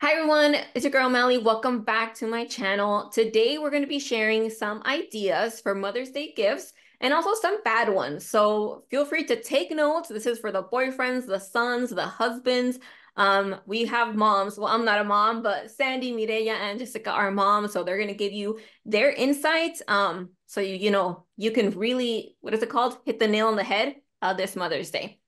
Hi everyone, it's your girl Melly. Welcome back to my channel. Today we're going to be sharing some ideas for Mother's Day gifts and also some bad ones. So feel free to take notes. This is for the boyfriends, the sons, the husbands. We have moms. Well, I'm not a mom, but Sandy, Mireya, and Jessica are moms, so they're going to give you their insights. So you can really, what is it called? Hit the nail on the head this Mother's Day.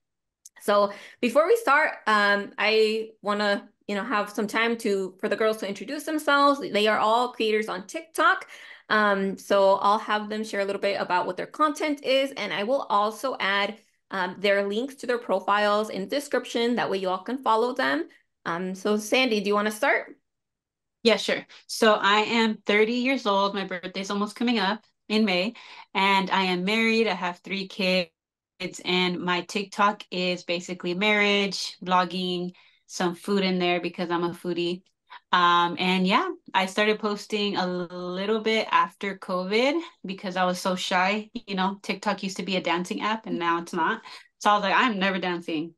So before we start, I want to, have some time for the girls to introduce themselves. They are all creators on TikTok. So I'll have them share a little bit about what their content is, and I will also add their links to their profiles in the description. That way you all can follow them. So Sandy, do you want to start? Yeah, sure. So I am 30 years old. My birthday's almost coming up in May, and I am married. I have three kids, and my TikTok is basically marriage, vlogging, some food in there because I'm a foodie. And yeah, I started posting a little bit after COVID because I was so shy. TikTok used to be a dancing app, and now it's not. So I was like, I'm never dancing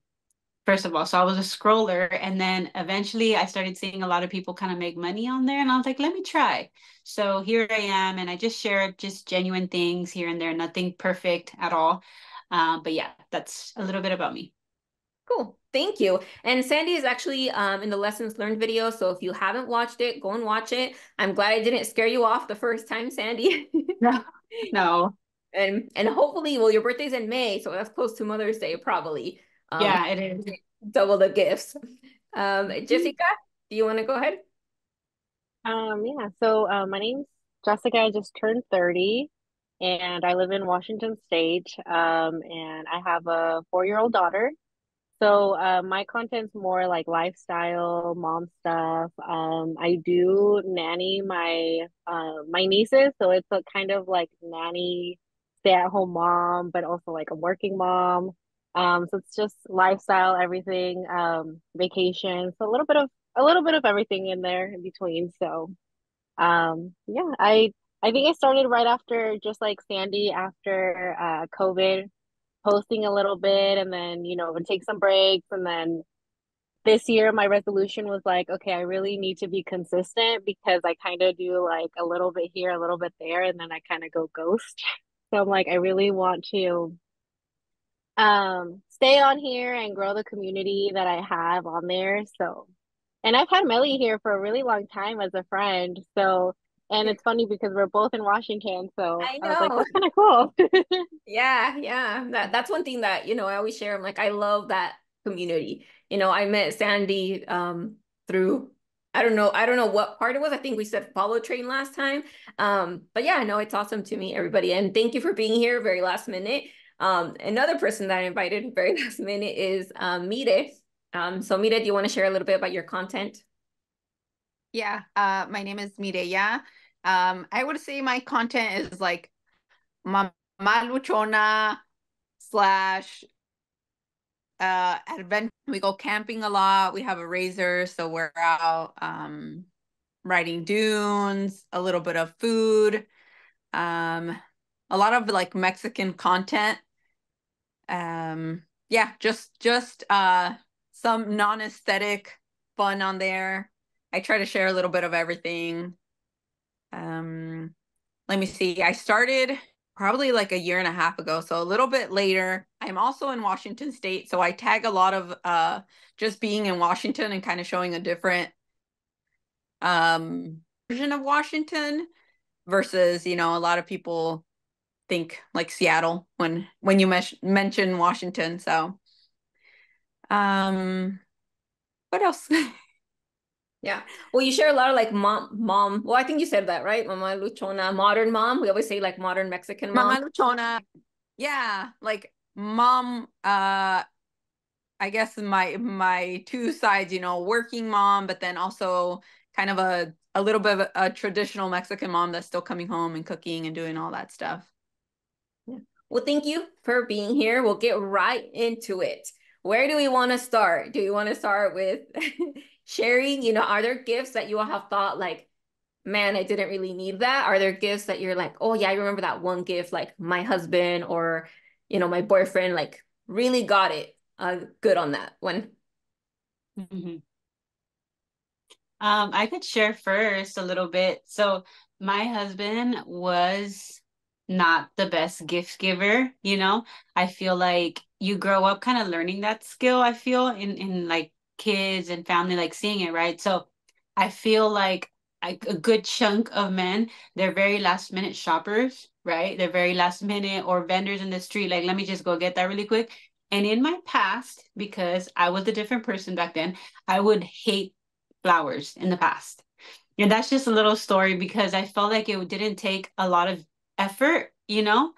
first of all. So I was a scroller, and then eventually I started seeing a lot of people kind of make money on there, and I was like, let me try. So here I am, and I just share just genuine things here and there, nothing perfect at all. But yeah, that's a little bit about me. Cool. Thank you. And Sandy is actually in the lessons learned video. So if you haven't watched it, go and watch it. I'm glad I didn't scare you off the first time, Sandy. No, no. And hopefully, well, your birthday's in May, so that's close to Mother's Day, probably. Um, Yeah, it is. double the gifts. Jessica, do you want to go ahead? My name's Jessica. I just turned 30 and I live in Washington State. And I have a 4-year-old daughter. My content's more like lifestyle, mom stuff. I do nanny my nieces, so it's a kind of like nanny, stay-at-home mom, but also like a working mom. So it's just lifestyle, everything, vacation. So a little bit of everything in there in between. I think I started right after, just like Sandy, after COVID, posting a little bit, and then would take some breaks, and then this year my resolution was like, okay, I really need to be consistent because I kind of do like a little bit here, a little bit there, and then I kind of go ghost. So I'm like, I really want to stay on here and grow the community that I have on there. And I've had Melly here for a really long time as a friend. And it's funny because we're both in Washington, so I I was like, know. that's kind of cool. Yeah, yeah. That's one thing that, I always share. I'm like, I love that community. I met Sandy through I don't know what part it was. I think we said follow train last time. But yeah, no, it's awesome to meet everybody. And thank you for being here very last minute. Another person that I invited very last minute is Mire. So Mire, do you want to share a little bit about your content? Yeah, my name is Mireya. I would say my content is like mama luchona slash adventure. We go camping a lot. We have a razor, so we're out riding dunes, a little bit of food, um, a lot of like Mexican content. Yeah, just some non-aesthetic fun on there. I try to share a little bit of everything. Um, Let me see. I started probably like a year and a half ago, so a little bit later. I'm also in Washington State, so I tag a lot of just being in Washington and kind of showing a different version of Washington versus, a lot of people think like Seattle when you mention Washington. So, um, what else? Yeah. Well, you share a lot of like mom. Well, I think you said that, right? Mama Luchona, modern mom. We always say like modern Mexican mom. Mama Luchona. Yeah, like mom, I guess my two sides, working mom, but then also kind of a little bit of a traditional Mexican mom that's still coming home and cooking and doing all that stuff. Yeah. Well, thank you for being here. We'll get right into it. Where do we want to start? Do we want to start with sharing? Are there gifts that you all have thought like, man, I didn't really need that? Are there gifts that you're like, oh yeah, I remember that one gift, like my husband or, my boyfriend, like really got it good on that one? Mhm. I could share first a little bit. So my husband was not the best gift giver, you know. I feel like you grow up kind of learning that skill, I feel in like kids and family, like seeing it, right? So I feel like a good chunk of men, they're very last minute shoppers, right? They're very last minute, or vendors in the street, like, let me just go get that really quick. And in my past, because I was a different person back then, I would hate flowers in the past. And that's just a little story because I felt like it didn't take a lot of effort, you know?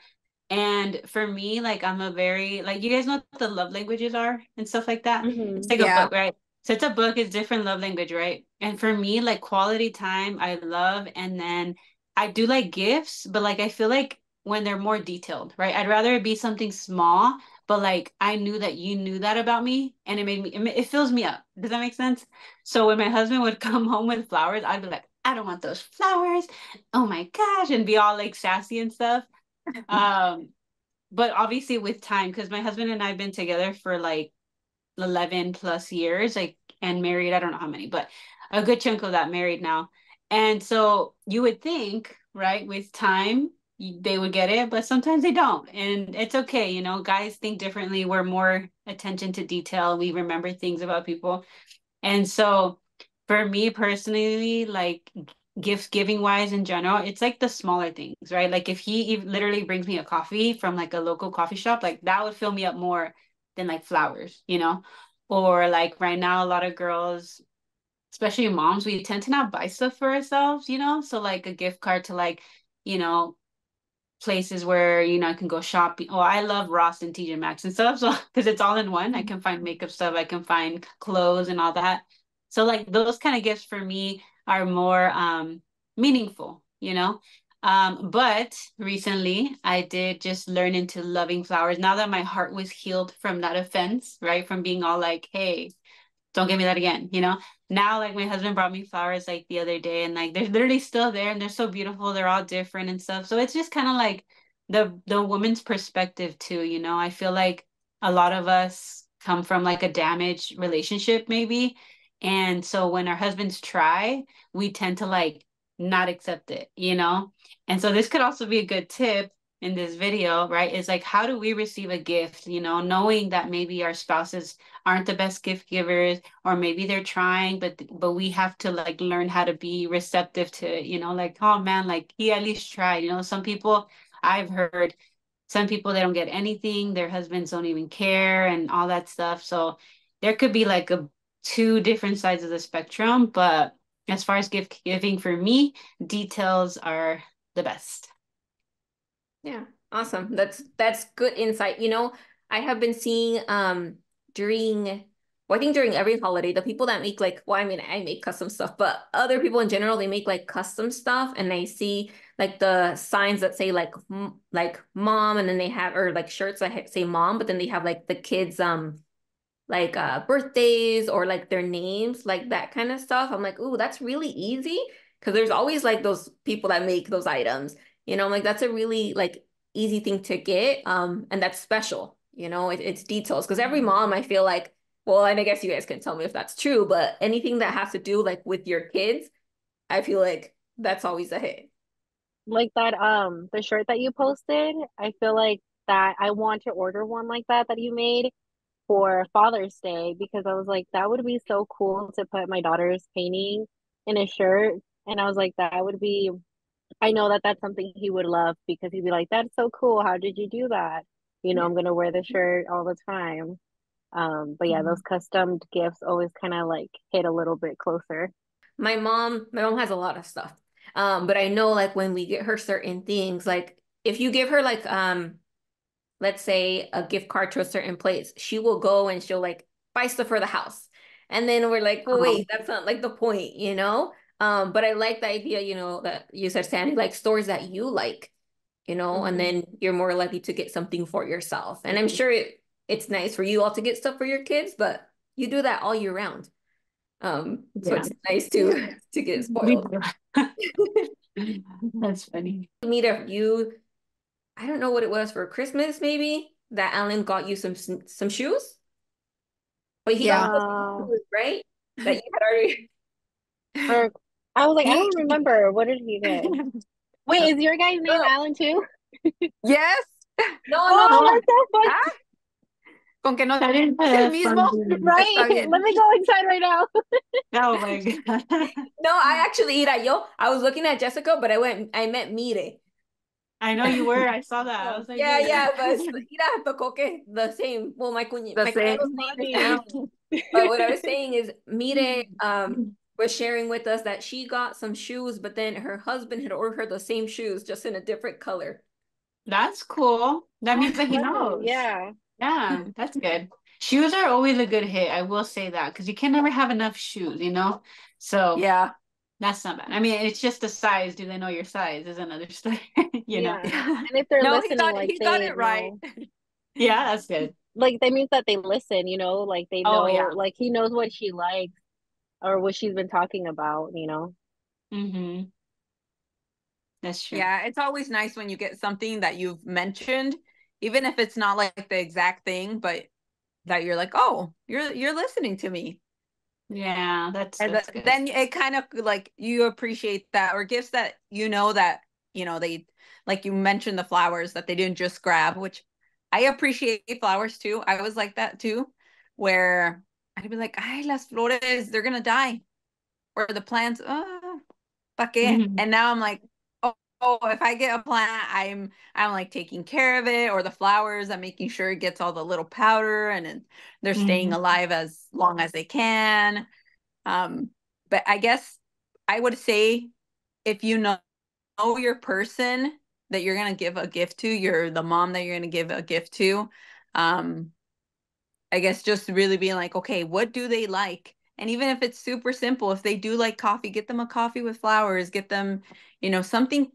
And for me, like I'm a very like you guys know what the love languages are and stuff like that. It's Hmm. like a Yeah. book, right? So it's a book, it's different love language, right? And for me, like quality time, I love, and then I do like gifts, but like I feel like when they're more detailed, right? I'd rather it be something small, but like I knew that you knew that about me, and it made me it fills me up. Does that make sense? So when my husband would come home with flowers, I'd be like, I don't want those flowers. Oh my gosh, and be all like sassy and stuff. Um, but obviously with time, because my husband and I have been together for like 11 plus years, like, and married, I don't know how many, but a good chunk of that married now. And so you would think, right, with time, they would get it, but sometimes they don't. And it's okay, you know, guys think differently. We're more attention to detail. We remember things about people. And so for me personally, like gift giving wise in general, it's like the smaller things, right? Like if he literally brings me a coffee from like a local coffee shop, like that would fill me up more than like flowers, you know? Or like right now, a lot of girls, especially moms, we tend to not buy stuff for ourselves, you know? So like a gift card to like, you know, places where you know I can go shopping. Oh, I love Ross and TJ Maxx and stuff. So because it's all in one, I can find makeup stuff, I can find clothes and all that. So like those kind of gifts for me are more meaningful, you know. But recently I did just learn into loving flowers now that my heart was healed from that offense, right? From being all like, hey, don't give me that again, you know? Now, like my husband brought me flowers like the other day and like they're literally still there and they're so beautiful. They're all different and stuff. So it's just kind of like the woman's perspective too, you know? I feel like a lot of us come from like a damaged relationship maybe. And so when our husbands try, we tend to like not accept it, you know? And so this could also be a good tip in this video, right? Is like how do we receive a gift, you know, knowing that maybe our spouses aren't the best gift givers, or maybe they're trying, but we have to like learn how to be receptive to it, you know, like, oh man, like he at least tried, you know. Some people I've heard, some people they don't get anything, their husbands don't even care and all that stuff. So there could be like a two different sides of the spectrum, but as far as gift giving for me, details are the best. Yeah, awesome. That's good insight. You know, I have been seeing during well, I think during every holiday, the people that make like well, I mean, I make custom stuff, but other people in general, they make like custom stuff and I see like the signs that say like mom and then they have or like shirts that say mom, but then they have like the kids like birthdays or like their names, like that kind of stuff. I'm like, ooh, that's really easy because there's always like those people that make those items. You know, I'm like that's a really like easy thing to get. And that's special. You know, it's details because every mom, I feel like, well, and I guess you guys can tell me if that's true, but anything that has to do like with your kids, I feel like that's always a hit. Like that, the shirt that you posted, I feel like that I want to order one like that you made for Father's Day because I was like, that would be so cool to put my daughter's painting in a shirt. And I was like, that would be, I know that that's something he would love because he'd be like, that's so cool. How did you do that? You know, Yeah. I'm gonna wear the shirt all the time. But yeah, those custom gifts always kind of like hit a little bit closer. My mom has a lot of stuff. But I know like when we get her certain things, like if you give her like let's say a gift card to a certain place, she will go and she'll like buy stuff for the house. And then we're like, well, wait, that's not like the point, you know? But I like the idea, you know, that you said, Sandy, like stores that you like, you know, and Hmm. then you're more likely to get something for yourself. And I'm sure it's nice for you all to get stuff for your kids, but you do that all year round. So Yeah, it's nice to get we spoiled. do. That's funny. Meet if you, I don't know what it was for Christmas, maybe that Alan got you some shoes. But he got Yeah. you some Uh, shoes, right? That you had already. Or I was like, I He, don't remember. What did he get? Wait, is your guy's name Oh, Alan too? yes. no, no, Oh, no. that's so funny. Ah, con que no That is es el a mismo, fun. Right? está bien. Let me go inside right now. Oh my God. No, I actually, Ira, yo, I was looking at Jessica, but I meant Mire. I know you were. I saw that. I Oh, was like, yeah, wait. yeah, but Ira tocó que the same. Well, The my same. cuñado's name is Funny. Alan. But what I was saying is Mire was sharing with us that she got some shoes, but then her husband had ordered her the same shoes, just in a different color. That's cool. That Oh, means that he clever. knows. Yeah. Yeah, that's good. Shoes are always a good hit. I will say that because you can never have enough shoes, you know? So Yeah. that's not bad. I mean, it's just the size. Do they know your size is another story, you know? Yeah. And if they're No, listening, like he got they it right. know, Yeah, that's good. like that means that they listen, like they Oh, know, yeah. like he knows what she likes or what she's been talking about. Mm-hmm. That's true. Yeah, it's always nice when you get something that you've mentioned, even if it's not like the exact thing, but that you're like, oh, you're listening to me. Yeah, And that's good. then it kind of like you appreciate that, or gifts that that they, like you mentioned the flowers that they didn't just grab, which I appreciate flowers too. I was like that too, where I'd be like, ay, las flores, they're gonna die, or the plants, pa qué? Mm-hmm. And now I'm like, oh, if I get a plant, I'm like taking care of it, or the flowers, I'm making sure it gets all the little powder, and they're staying Mm-hmm. alive as long as they can. Um, but I guess I would say, if you know your person that you're gonna give a gift to, you're the mom that you're gonna give a gift to, um, I guess just really being like, okay, what do they like? And even if it's super simple, if they do like coffee, get them a coffee with flowers, get them, something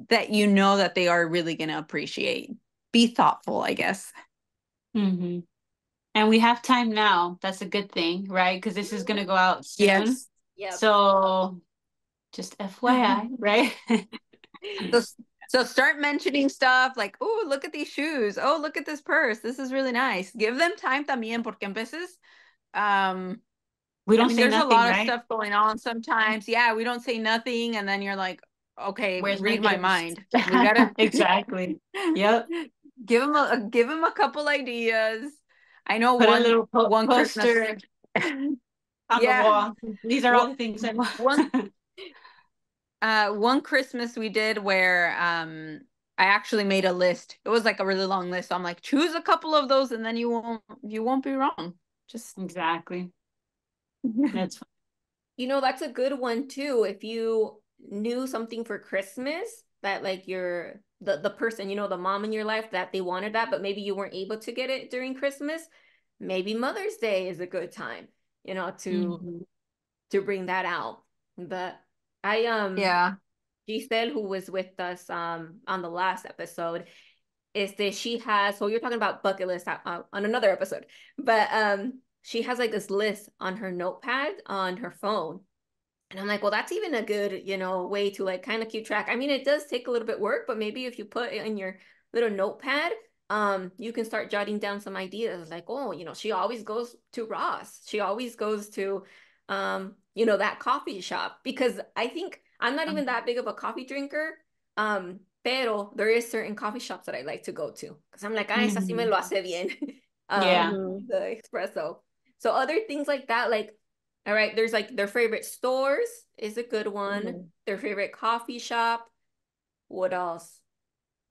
that that they are really gonna appreciate. Be thoughtful, I guess. Mm-hmm. And we have time now. That's a good thing, right? Because this is gonna go out soon. Yes. Yep. So just FYI, right? So so start mentioning stuff like, oh, look at these shoes. Oh, look at this purse. This is really nice. Give them time también, porque en veces, um, We I don't mean, say there's a nothing, lot of right? stuff going on sometimes. Yeah, we don't say nothing, and then you're like, okay, Where's my read my gifts? mind. We gotta Exactly. Yep. give them a couple ideas. I know Put a little one Christmas. poster on the Yeah, wall. These are all what the things I want. one one Christmas we did where I actually made a list. It was like a really long list. So I'm like, choose a couple of those and then you won't be wrong. Just Exactly. That's That's a good one too. If you knew something for Christmas that like the person, the mom in your life that they wanted that, but maybe you weren't able to get it during Christmas, maybe Mother's Day is a good time, mhm. to bring that out. But I yeah. Giselle, who was with us on the last episode, is that she has, so you're talking about bucket list on another episode, but she has like this list on her notepad on her phone. And I'm like, well, that's even a good, way to like kind of keep track. I mean, it does take a little bit work, but maybe if you put it in your little notepad, you can start jotting down some ideas like, oh, she always goes to Ross. She always goes to, that coffee shop, because I think I'm not even that big of a coffee drinker. Pero there is certain coffee shops that I like to go to because I'm like, ah, esa sí me Mhm. lo hace bien. Yeah. Hmm. The espresso. So other things like that, like, all right, there's like their favorite stores is a good one. Hmm. Their favorite coffee shop. What else?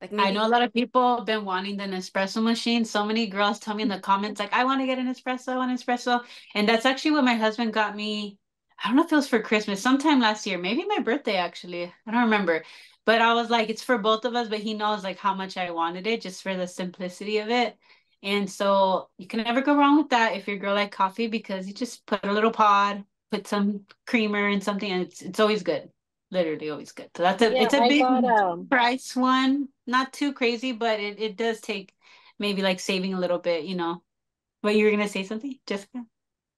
Like I maybe, know a lot of people have been wanting the Nespresso machine. So many girls tell me in the comments, like, I want to get an espresso, an espresso. And that's actually what my husband got me. I don't know if it was for Christmas, sometime last year, maybe my birthday, actually. I don't remember. But I was like, it's for both of us, but he knows like how much I wanted it just for the simplicity of it. And so you can never go wrong with that if your girl like coffee because you just put a little pod, put some creamer and something, and it's always good. Literally always good. So Yeah, it's a I big got price one, not too crazy, but it does take maybe like saving a little bit, you know. But you were gonna say something, Jessica?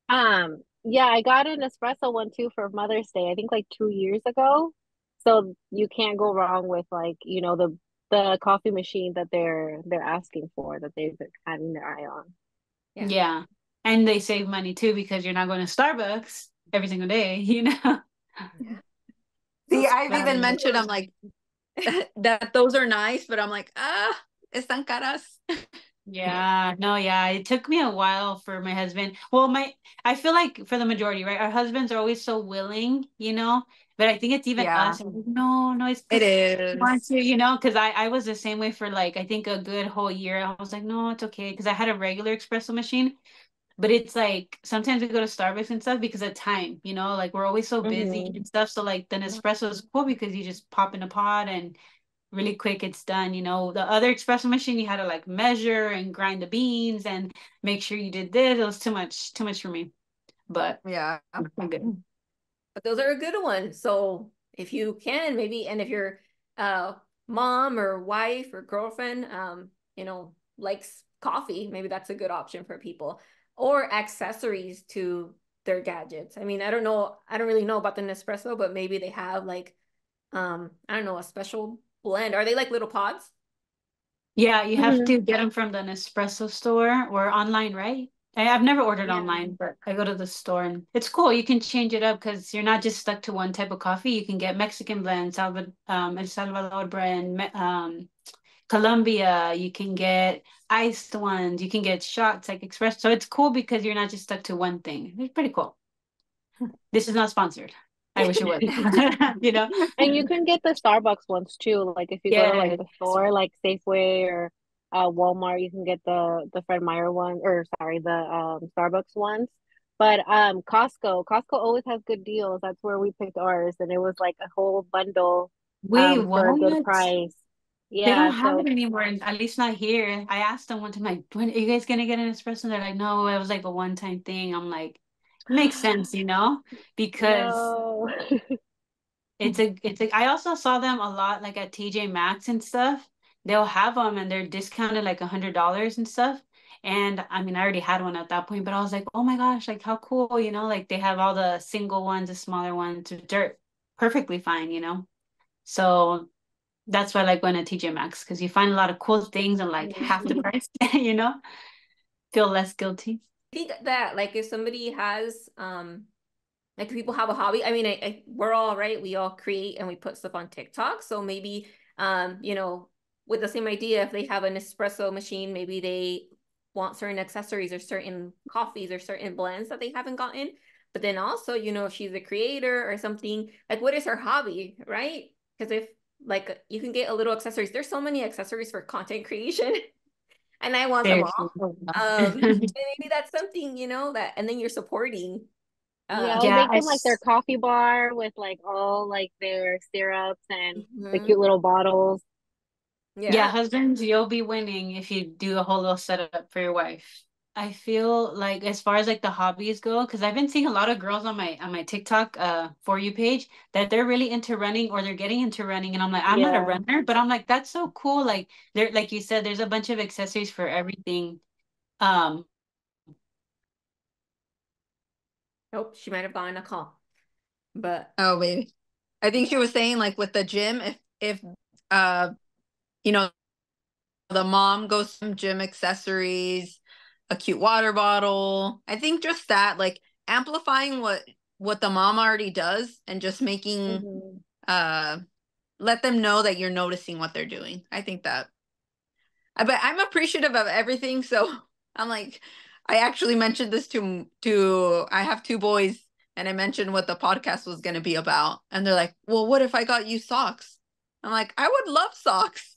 yeah, I got an espresso one too for Mother's Day, I think like 2 years ago. So you can't go wrong with like, the coffee machine that they're asking for, that they've been having their eye on. yeah. Yeah. And they save money too because you're not going to Starbucks every single day, you know. Yeah. See, Those I've are even Um, good mentioned, I'm ones. like, that those are nice, but I'm like, están caras. Yeah, no, yeah. It took me a while for my husband. Well, I feel like for the majority, right? Our husbands are always so willing, you know, but I think it's even Yeah, us. No, no, it's it because I want is. to, you know, because I was the same way for like, I think a good whole year. I was like, no, it's okay. Because I had a regular espresso machine, but it's like sometimes we go to Starbucks and stuff because of time, you know, like we're always so busy Hmm. and stuff. So like the Nespresso is cool because you just pop in a pot and really quick it's done. You know, the other espresso machine you had to like measure and grind the beans and make sure you did this. It was too much for me. But Yeah. I'm good. But those are a good one. So if you can, maybe, and if your uh mom or wife or girlfriend likes coffee, maybe that's a good option for people. Or accessories to their gadgets. I mean, I don't know, I don't really know about the Nespresso, but maybe they have like I don't know, a special blend. Are they like little pods? Yeah, you have Hmm. to get them from the Nespresso store or online, right? I've never ordered Yeah. online, but I go to the store and it's cool. You can change it up because you're not just stuck to one type of coffee. You can get Mexican blend, El Salvador blend, Colombia. You can get iced ones. You can get shots like express. So it's cool because you're not just stuck to one thing. It's pretty cool. This is not sponsored. I wish it was. You know? And you can get the Starbucks ones too. Like if you go to like Yeah. the store, like Safeway or Walmart, you can get the Fred Meyer one, or sorry, the Starbucks ones. But Costco always has good deals. That's where we picked ours, and it was like a whole bundle Wait, for a good what? price. They don't Yeah, have it so anymore, at least not here. I asked them one time, like, when are you guys gonna get an espresso? And they're like, no, it was like a one-time thing. I'm like, it makes sense, you know, because no. I also saw them a lot like at TJ Maxx and stuff. They'll have them and they're discounted like $100 and stuff. And I mean, I already had one at that point, but I was like, oh my gosh, like how cool, you know, like they have all the single ones, the smaller ones, they're perfectly fine, you know. So that's why I like going to TJ Maxx because you find a lot of cool things and like half the Mhm. price, you know, feel less guilty. I think that like if somebody has like people have a hobby. I mean, we're all right. We all create and we put stuff on TikTok. So maybe, with the same idea, if they have an espresso machine, maybe they want certain accessories or certain coffees or certain blends that they haven't gotten. But then also, if she's a creator or something, like what is her hobby, right? Because if like you can get a little accessories, there's so many accessories for content creation, and I want them Seriously. all. Maybe that's something, that, and then you're supporting. Yeah, or Yeah, make them like their coffee bar with like all like their syrups and the Mhm. cute little bottles. yeah, Yeah. husbands, you'll be winning if you do a whole little setup for your wife. I feel like as far as like the hobbies go, because I've been seeing a lot of girls on my TikTok for you page that they're really into running or they're getting into running. And I'm like, I'm not a Yeah. runner, but I'm like, that's so cool. Like there, like you said, there's a bunch of accessories for everything. Um, Nope, she might have gotten a call. But Oh, baby. I think she was saying like with the gym, if uh you know the mom goes some gym accessories, a cute water bottle. I think just that, like amplifying what the mom already does and just making Hmm. uh let them know that you're noticing what they're doing. I think that. But I'm appreciative of everything, so I'm like I actually mentioned this to I have two boys and I mentioned what the podcast was going to be about and they're like, "Well, what if I got you socks?" I'm like, "I would love socks."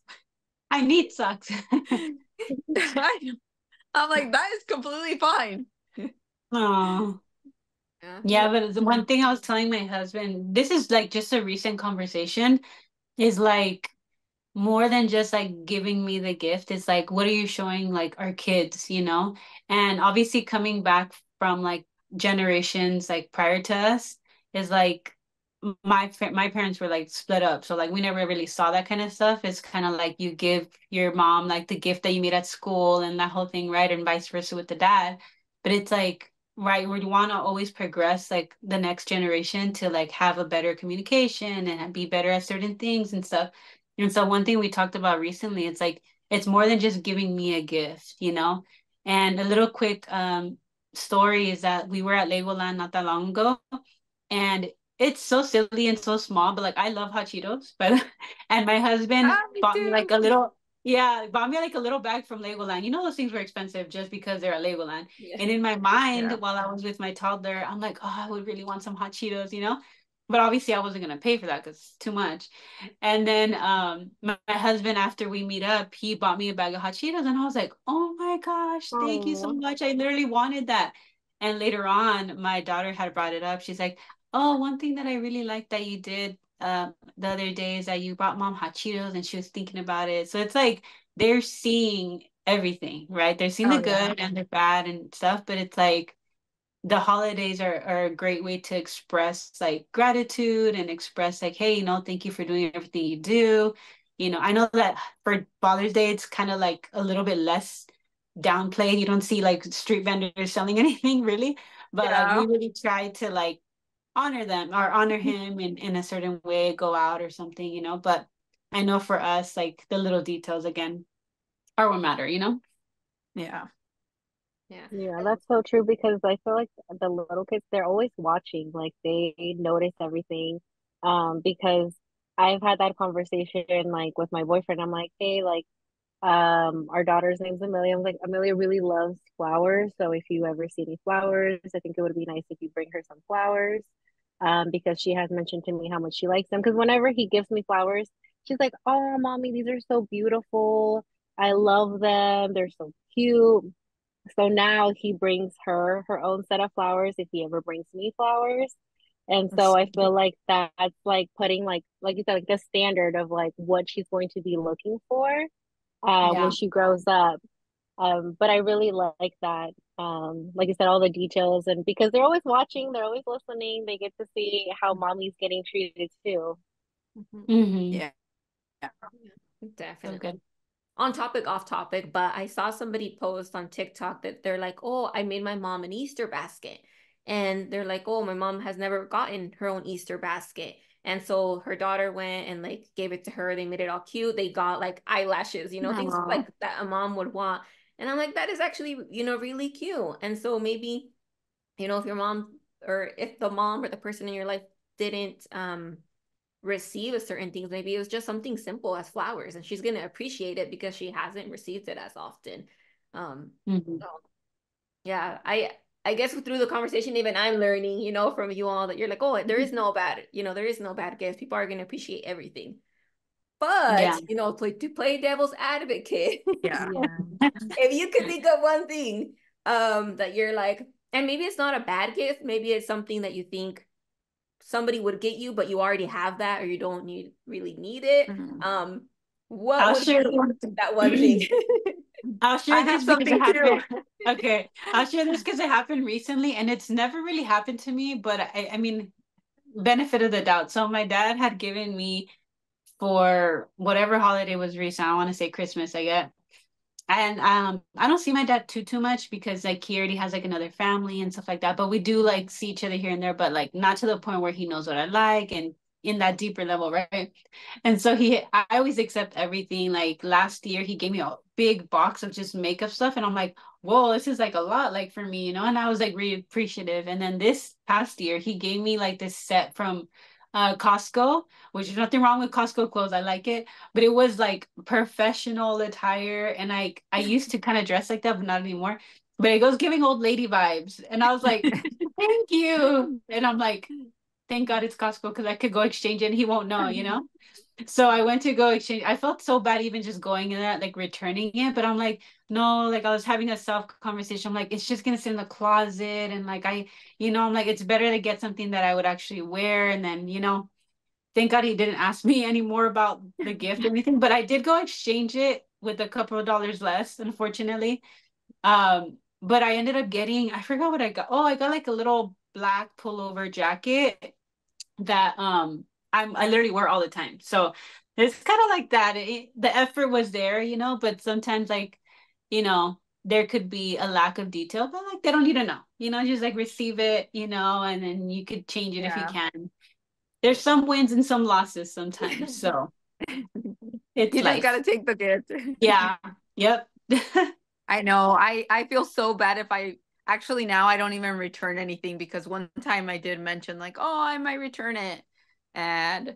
I need socks. I'm like, that is completely fine. Oh, yeah, yeah, but the one thing I was telling my husband, this is like just a recent conversation, is like more than just like giving me the gift. It's like, what are you showing like our kids, you know? And obviously coming back from like generations like prior to us is like my parents were like split up. So like we never really saw that kind of stuff. It's kind of like you give your mom like the gift that you made at school and that whole thing, right? And vice versa with the dad. But it's like, right, we want to always progress like the next generation to like have a better communication and be better at certain things and stuff. And so one thing we talked about recently, it's like it's more than just giving me a gift, you know? And a little quick story is that we were at Legoland not that long ago, and it's so silly and so small, but like I love hot Cheetos. But and my husband Ah, me bought me like too. a little, yeah, bought me like a little bag from Legoland. You know those things were expensive just because they're at Legoland. Yeah. And in my mind, Yeah. while I was with my toddler, I'm like, oh, I would really want some hot Cheetos, you know? But obviously I wasn't gonna pay for that because it's too much. And then my husband, after we meet up, he bought me a bag of hot Cheetos, and I was like, oh my gosh, thank you so Oh, much. I literally wanted that. And later on, my daughter had brought it up. She's like, oh, one thing that I really liked that you did the other day is that you brought mom hot Cheetos, and she was thinking about it. So it's like they're seeing everything, right? They're seeing the Oh yeah. good and the bad and stuff, but it's like the holidays are a great way to express like gratitude and express like, hey, thank you for doing everything you do. I know that for Father's Day, it's kind of like a little bit less downplayed. You don't see like street vendors selling anything really, but like Yeah. we really try to like honor them or honor him in a certain way, go out or something, but I know for us, like the little details again are what matter. Yeah. Yeah. yeah, that's so true because I feel like the little kids, they're always watching, like they notice everything. Because I've had that conversation like with my boyfriend. I'm like, hey, like, our daughter's name's Amelia. I'm like, Amelia really loves flowers. So if you ever see any flowers, I think it would be nice if you bring her some flowers. Because she has mentioned to me how much she likes them. Because whenever he gives me flowers, she's like, oh, mommy, these are so beautiful. I love them. They're so cute. So now he brings her own set of flowers if he ever brings me flowers. And so I feel like that's like putting like you said, like the standard of like what she's going to be looking for when Yeah. she grows up. But I really like that. Like you said, all the details, and because they're always watching, they're always listening, they get to see how mommy's getting treated too. Mhm. Mm-hmm. Yeah. Yeah. Yeah, So definitely. good. On topic, off topic, but I saw somebody post on TikTok that they're like, oh, I made my mom an Easter basket. And they're like, oh, my mom has never gotten her own Easter basket. And so her daughter went and like gave it to her. They made it all cute. They got like eyelashes, things Aw. like that a mom would want. And I'm like, that is actually, really cute. And so maybe, if your mom or if the mom or the person in your life didn't receive a certain things. Maybe it was just something simple as flowers, and she's gonna appreciate it because she hasn't received it as often. Mm-hmm. So yeah, I guess through the conversation, even I'm learning, from you all that you're like, oh, there is no bad gifts. People are gonna appreciate everything. But Yeah. to play devil's advocate, Yeah. Yeah. if you could think of one thing, that you're like, and maybe it's not a bad gift, maybe it's something that you think somebody would get you, but you already have that or you don't really need it. Mhm. What I'll would share be one. that one thing? I'll I share have this because it something too. happened. Okay, I'll share this because it happened recently, and it's never really happened to me. But I mean, benefit of the doubt. So my dad had given me for whatever holiday was recent. I want to say Christmas, I guess. And I don't see my dad too much because like he already has like another family and stuff like that. But we do like see each other here and there, but like not to the point where he knows what I like and in that deeper level, right? And so I always accept everything. Like last year, he gave me a big box of just makeup stuff, and I'm like, whoa, this is like a lot, like for me. And I was like really appreciative. And then this past year, he gave me like this set from Costco, which is nothing wrong with Costco clothes. I like it, but it was like professional attire, and I used to kind of dress like that, but not anymore. But it goes giving old lady vibes, and I was like, thank you. And I'm like, thank God it's Costco because I could go exchange it and he won't know. So I went to go exchange. I felt so bad even just going in there, like returning it. But I'm like, no, like I was having a self conversation. I'm like, it's just gonna sit in the closet. And like I'm like, it's better to get something that I would actually wear. And then, thank God he didn't ask me any more about the gift or anything. But I did go exchange it with a couple of dollars less, unfortunately. But I ended up getting, I forgot what I got. Oh, I got like a little black pullover jacket that I literally wear all the time. So it's kind of like that. The effort was there, but sometimes like, there could be a lack of detail, but like they don't need to know, just like receive it, and then you could change it if you Yeah. can. There's some wins and some losses sometimes. So it's You just life. gotta take the gift. Yeah. Yep. I know. I feel so bad if Actually, now I don't even return anything because one time I did mention like, oh, I might return it. And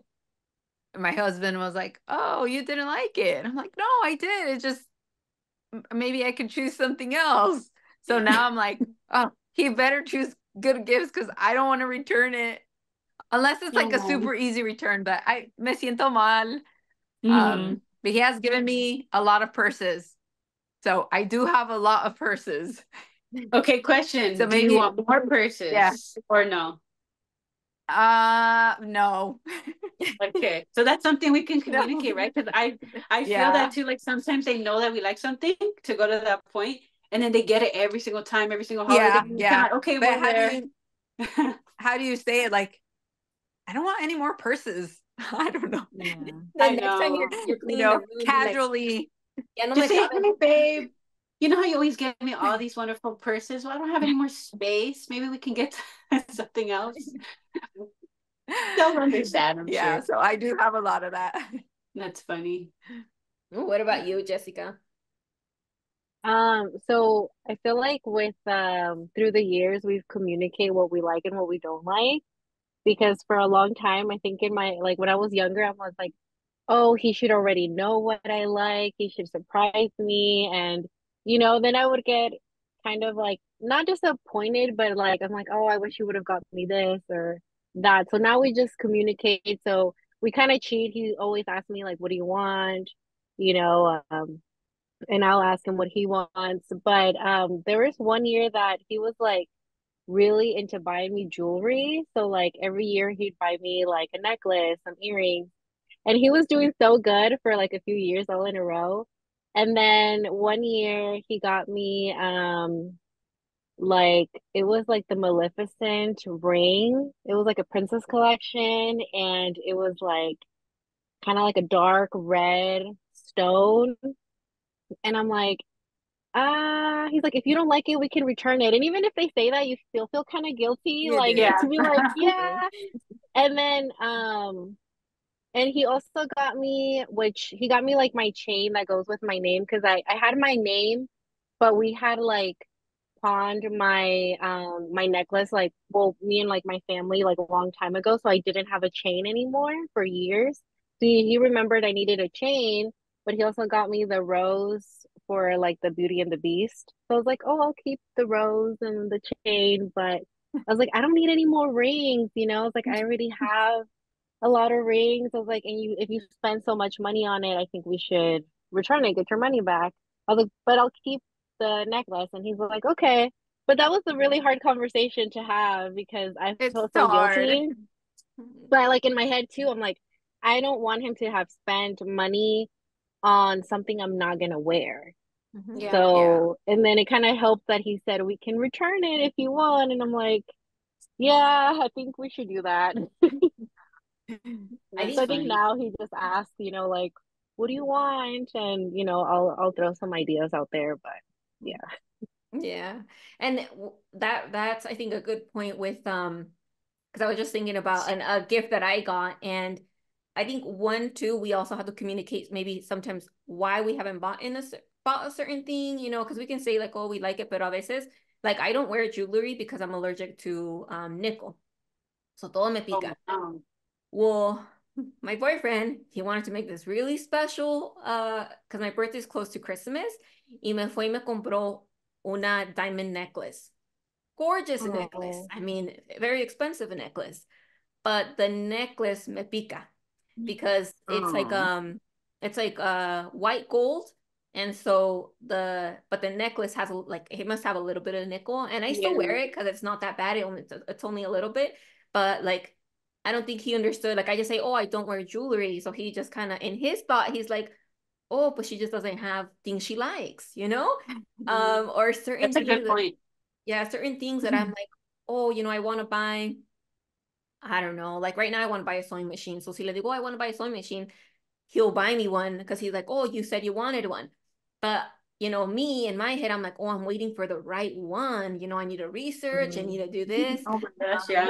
my husband was like, oh, you didn't like it. I'm like, no, I did. It just maybe I could choose something else. So now I'm like, oh, he better choose good gifts because I don't want to return it. Unless it's like a Yeah. super easy return, but I me siento mal. Mm-hmm. But he has given me a lot of purses. So I do have a lot of purses. Okay, So question. Do you maybe, want more yeah. purses or no? No. Okay, so that's something we can No. communicate, right? Because I feel Yeah. that too. Like sometimes they know that we like something to go to that point, and then they get it every single time, every single holiday. Yeah, Kind yeah. of like, okay, But we'll wear. how do you say it? Like, I don't want any more purses. I don't know. Yeah, The I next time know. you're cleaning the room, be like, Casually. ya no Just me say, caben. hey, babe. You know how you always get me all these wonderful purses? Well, I don't have any more space. Maybe we can get something else. They'll understand, I'm Yeah, sure. so I do have a lot of that. That's funny. What about you, Jessica? So I feel like with through the years we've communicated what we like and what we don't like because for a long time I think in my like when I was younger I was like, oh, he should already know what I like. He should surprise me. And, then I would get kind of like not disappointed, but like, I'm like, oh, I wish you would have got me this or that. So now we just communicate. So we kind of cheat. He always asks me, like, what do you want? You know, and I'll ask him what he wants. But there was one year that he was like really into buying me jewelry. So like every year he'd buy me like a necklace, some earrings and he was doing so good for like a few years all in a row. And then one year he got me like it was like the Maleficent ring. It was like a princess collection and it was like kind of like a dark red stone. And I'm like, he's like, if you don't like it, we can return it. And even if they say that, you still feel kind of guilty, You like do. Yeah. to be like, Yeah. yeah. And then and he also got me, which he got me like my chain that goes with my name because I had my name, but we had like pawned my necklace like well me and like my family like a long time ago, so I didn't have a chain anymore for years. So he remembered I needed a chain, but he also got me the rose for like the Beauty and the Beast. So I was like, oh, I'll keep the rose and the chain, but I was like, I don't need any more rings, I was like, I already have a lot of rings. I was like, and you, if you spend so much money on it, I think we should return it, get your money back. I was like, but I'll keep the necklace. And he's like, okay. But that was a really hard conversation to have because I It's felt so hard. guilty. But like in my head too, I'm like, I don't want him to have spent money on something I'm not gonna wear. Mhm. Yeah. Yeah. So, and then it kind of helped that he said we can return it if you want. And I'm like, yeah, I think we should do that. I So That's I think think funny. now he just asks, like, what do you want? And I'll throw some ideas out there, but yeah. yeah. And that's I think a good point with because I was just thinking about a gift that I got and I think one too we also have to communicate maybe sometimes why we haven't bought a certain thing, because we can say like oh we like it but a veces like I don't wear jewelry because I'm allergic to nickel. So todo me Oh, pica. wow. Well, my boyfriend, he wanted to make this really special, because my birthday is close to Christmas, y me fue y me compró una diamond necklace. Gorgeous necklace. Oh, I mean, very expensive necklace. But the necklace me pica because Oh. it's like white gold. And so but the necklace has like it must have a little bit of nickel and I still wear Yeah. it because it's not that bad. It's only a little bit, but like I don't think he understood. Like I just say, oh, I don't wear jewelry. So he just kind of in his thought, he's like, oh, but she just doesn't have things she likes, or certain That's a things good that, point. yeah, certain things that I'm like, oh, I want to buy, I don't know, like right now I want to buy a sewing machine. So si le digo, oh, I want to buy a sewing machine, he'll buy me one because he's like, oh, you said you wanted one. But, me in my head, I'm like, oh, I'm waiting for the right one. I need to research, I need to do this. Oh my gosh, Um, yeah.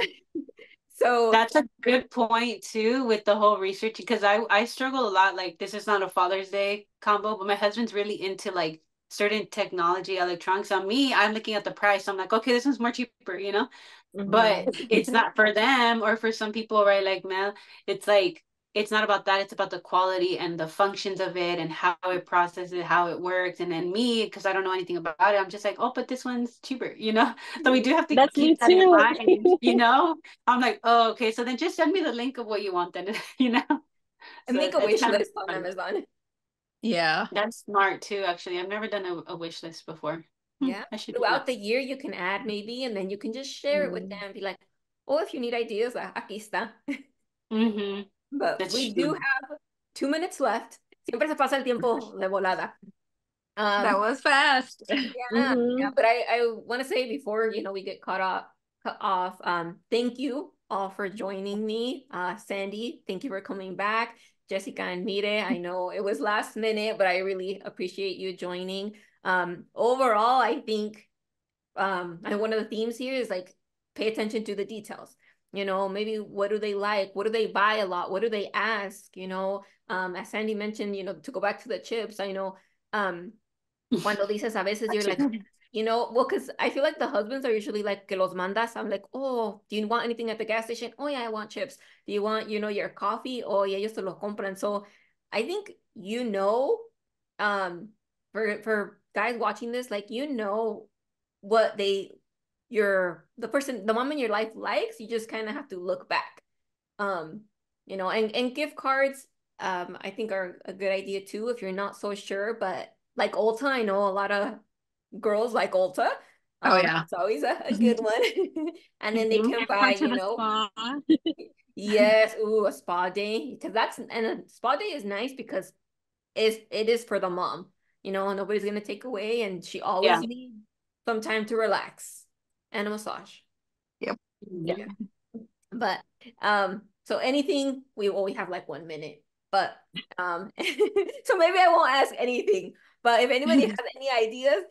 so, That's a good point too with the whole research because I struggle a lot. Like this is not a Father's Day combo, but my husband's really into like certain technology, electronics. On me, I'm looking at the price. I'm like, okay, this one's more cheaper, you know? But Mm-hmm. it's not for them or for some people, right? Like Mel, it's like it's not about that. It's about the quality and the functions of it and how it processes, how it works. And then me, because I don't know anything about it, I'm just like, oh, but this one's cheaper, you know? So we do have to That's me keep that in too. mind, you know? I'm like, oh, okay. So then just send me the link of what you want then, you know? And So make a it's wish kind of list on fun. Amazon. Yeah. That's smart too, actually. I've never done a wish list before. Yeah. I should do Throughout that. the year, you can add maybe, and then you can just share it with Mm. them. Be like, oh, if you need ideas, aquí está. Mm-hmm. But That's we do true. have 2 minutes left. Siempre se pasa el tiempo de volada. That Um, was fast. yeah, yeah. Mm-hmm. But I want to say before, we get cut off, thank you all for joining me. Sandy, thank you for coming back. Jessica and Mire, I know it was last minute, but I really appreciate you joining. Overall, I think and one of the themes here is like pay attention to the details. Maybe what do they like? What do they buy a lot? What do they ask? As Sandy mentioned, to go back to the chips, I know cuando dices a veces you're like, well, because I feel like the husbands are usually like que los mandas. I'm like, oh, do you want anything at the gas station? Oh yeah, I want chips. Do you want, your coffee? Oh yeah, ellos te lo compran. So I think um for guys watching this, like what the mom in your life likes. You just kind of have to look back. Um, and gift cards, I think are a good idea too if you're not so sure. But like Ulta, I know a lot of girls like Ulta. Oh yeah. It's always a good one. And then they Mhm. can Ever buy, gone to the spa? yes, ooh, a spa day. Because a spa day is nice because it is for the mom. Nobody's gonna take away, and she always Yeah. needs some time to relax and a massage. Yep. Yeah. Yeah. But so anything we have like 1 minute, but so maybe I won't ask anything. But if anybody has any ideas,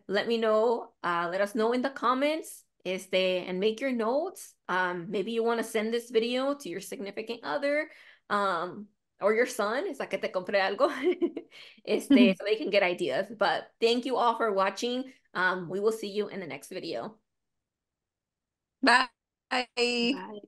let me know. Let us know in the comments. And make your notes. Maybe you want to send this video to your significant other, or your son. It's like que te compré algo. So they can get ideas. But thank you all for watching. We will see you in the next video. Bye. Bye.